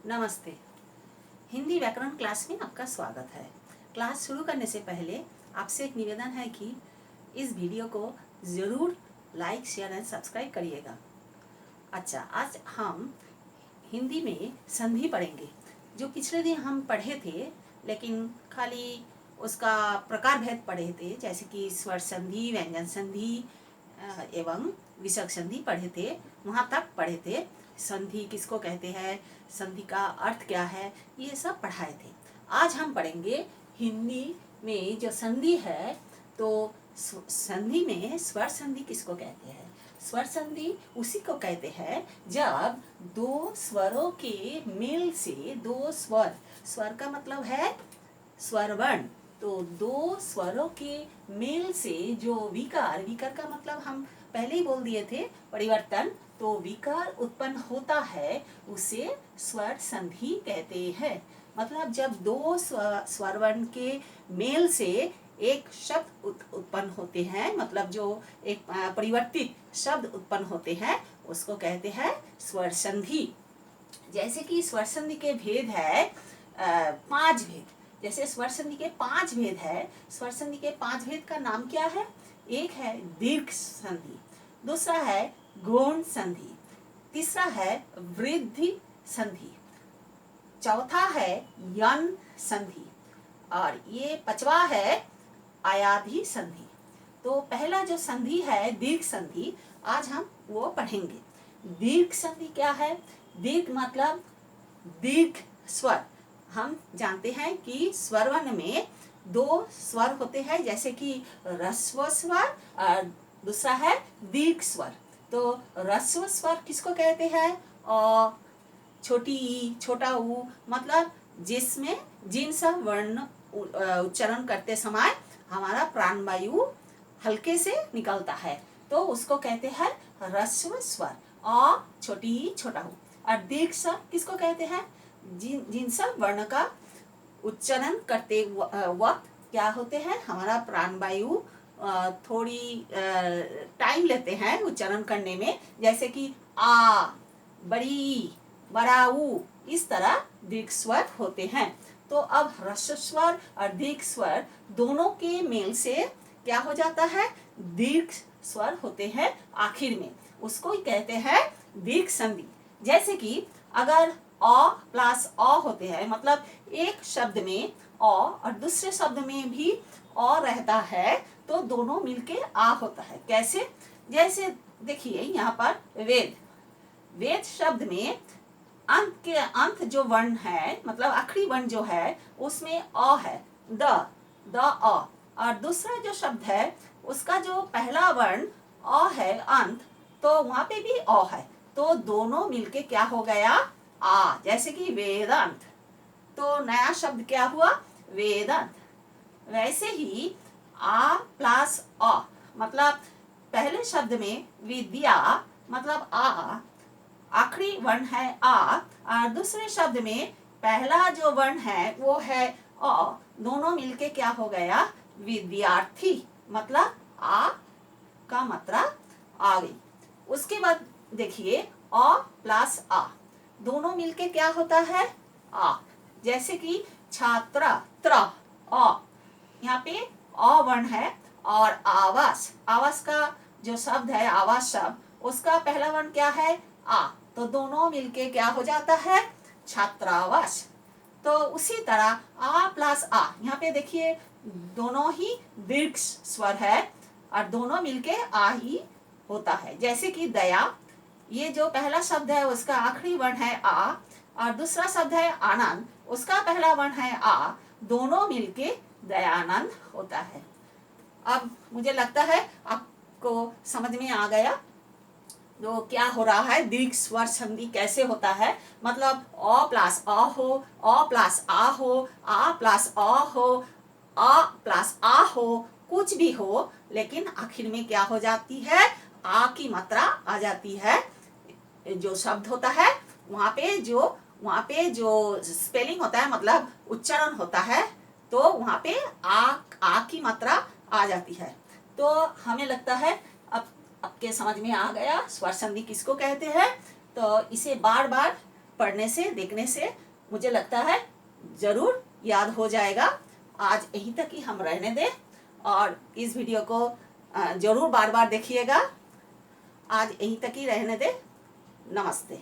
नमस्ते। हिंदी व्याकरण क्लास में आपका स्वागत है। क्लास शुरू करने से पहले आपसे एक निवेदन है कि इस वीडियो को ज़रूर लाइक, शेयर एंड सब्सक्राइब करिएगा। अच्छा, आज हम हिंदी में संधि पढ़ेंगे। जो पिछले दिन हम पढ़े थे, लेकिन खाली उसका प्रकार भेद पढ़े थे, जैसे कि स्वर संधि, व्यंजन संधि एवं विसर्ग संधि पढ़े थे। वहाँ तक पढ़े थे। संधि किसको कहते हैं, संधि का अर्थ क्या है, ये सब पढ़ाए थे। आज हम पढ़ेंगे हिंदी में जो संधि है। तो संधि में स्वर संधि किसको कहते हैं? स्वर संधि उसी को कहते हैं जब दो स्वरों के मेल से दो स्वर का मतलब है स्वर वर्ण। तो दो स्वरों के मेल से जो विकार का मतलब हम पहले ही बोल दिए थे, परिवर्तन। तो विकार उत्पन्न होता है, उसे स्वर संधि कहते हैं। मतलब जब दो स्वर वर्ण के मेल से एक शब्द उत्पन्न होते हैं, मतलब जो एक परिवर्तित शब्द उत्पन्न होते हैं, उसको कहते हैं स्वर संधि। जैसे कि स्वर संधि के भेद है 5 भेद। जैसे स्वर संधि के 5 भेद है। स्वर संधि के 5 भेद का नाम क्या है? एक है दीर्घ संधि, दूसरा है गौण संधि, तीसरा है वृद्धि संधि, चौथा है यन संधि, और ये पांचवा है आयाधी संधि। तो पहला जो संधि है दीर्घ संधि, आज हम वो पढ़ेंगे। दीर्घ संधि क्या है? दीर्घ मतलब दीर्घ स्वर। हम जानते हैं कि स्वर वर्ण में दो स्वर होते हैं, जैसे कि ह्रस्व स्वर और दूसरा है दीर्घ स्वर। तो ह्रस्व स्वर किसको कहते हैं? छोटी ई, छोटा ऊ, मतलब जिन सब वर्ण उच्चारण करते समय हमारा प्राणवायु हल्के से निकलता है, तो उसको कहते हैं ह्रस्व स्वर। छोटी ई, छोटा ऊ। और दीर्घ स्वर किसको कहते हैं? जिन सब वर्ण का उच्चारण करते वक्त क्या होते हैं, हमारा प्राणवायु थोड़ी टाइम लेते हैं उच्चारण करने में, जैसे कि आ, बड़ी, बड़ा ऊ, इस तरह दीर्घ स्वर होते हैं। तो अब ह्रस्व स्वर और दीर्घ स्वर दोनों के मेल से क्या हो जाता है? दीर्घ स्वर होते हैं आखिर में, उसको ही कहते हैं दीर्घ संधि। जैसे कि अगर अ प्लस अ होते हैं, मतलब एक शब्द में अ और दूसरे शब्द में भी अ रहता है, तो दोनों मिलके आ होता है। कैसे? जैसे देखिए यहाँ पर वेद शब्द में अंत जो वर्ण है, मतलब आखिरी वर्ण जो है, उसमें अ है, द अ। और दूसरा जो शब्द है, उसका जो पहला वर्ण अ है अंत, तो वहां पे भी अ है, तो दोनों मिलके क्या हो गया? आ। जैसे कि वेदांत, तो नया शब्द क्या हुआ? वेदांत। वैसे ही आ प्लस अ, मतलब पहले शब्द में विद्या मतलब आ, आखिरी वर्ण है आ, और दूसरे शब्द में पहला जो वर्ण है वो है अ, दोनों मिलके क्या हो गया? विद्यार्थी, मतलब आ का मात्रा आ गई। उसके बाद देखिए अ प्लस आ, दोनों मिलके क्या होता है? आ। जैसे कि छात्रा, त्र अ, यहाँ पे अ वर्ण है, और आवास का जो शब्द है, आवास शब्द, उसका पहला वर्ण क्या है? आ। तो दोनों मिलके क्या हो जाता है? छात्रावास। तो उसी तरह आ प्लस आ, यहाँ पे देखिए दोनों ही दीर्घ स्वर है और दोनों मिलके आ ही होता है। जैसे कि दया, ये जो पहला शब्द है उसका आखिरी वर्ण है आ, और दूसरा शब्द है आनंद, उसका पहला वर्ण है आ, दोनों मिलके दयानंद होता है। अब मुझे लगता है आपको समझ में आ गया जो क्या हो रहा है, दीर्घ स्वर संधि कैसे होता है। मतलब अ प्लस अ हो, अ प्लस आ हो, आ प्लस अ हो, अ प्लस आ हो, कुछ भी हो, लेकिन आखिर में क्या हो जाती है? आ की मात्रा आ जाती है। जो शब्द होता है वहाँ पे जो स्पेलिंग होता है, मतलब उच्चारण होता है, तो वहाँ पे आ की मात्रा आ जाती है। तो हमें लगता है अब आपके समझ में आ गया स्वर संधि किसको कहते हैं। तो इसे बार बार पढ़ने से, देखने से मुझे लगता है ज़रूर याद हो जाएगा। आज यहीं तक ही हम रहने दें और इस वीडियो को ज़रूर बार बार देखिएगा। आज यहीं तक ही रहने दें। नमस्ते।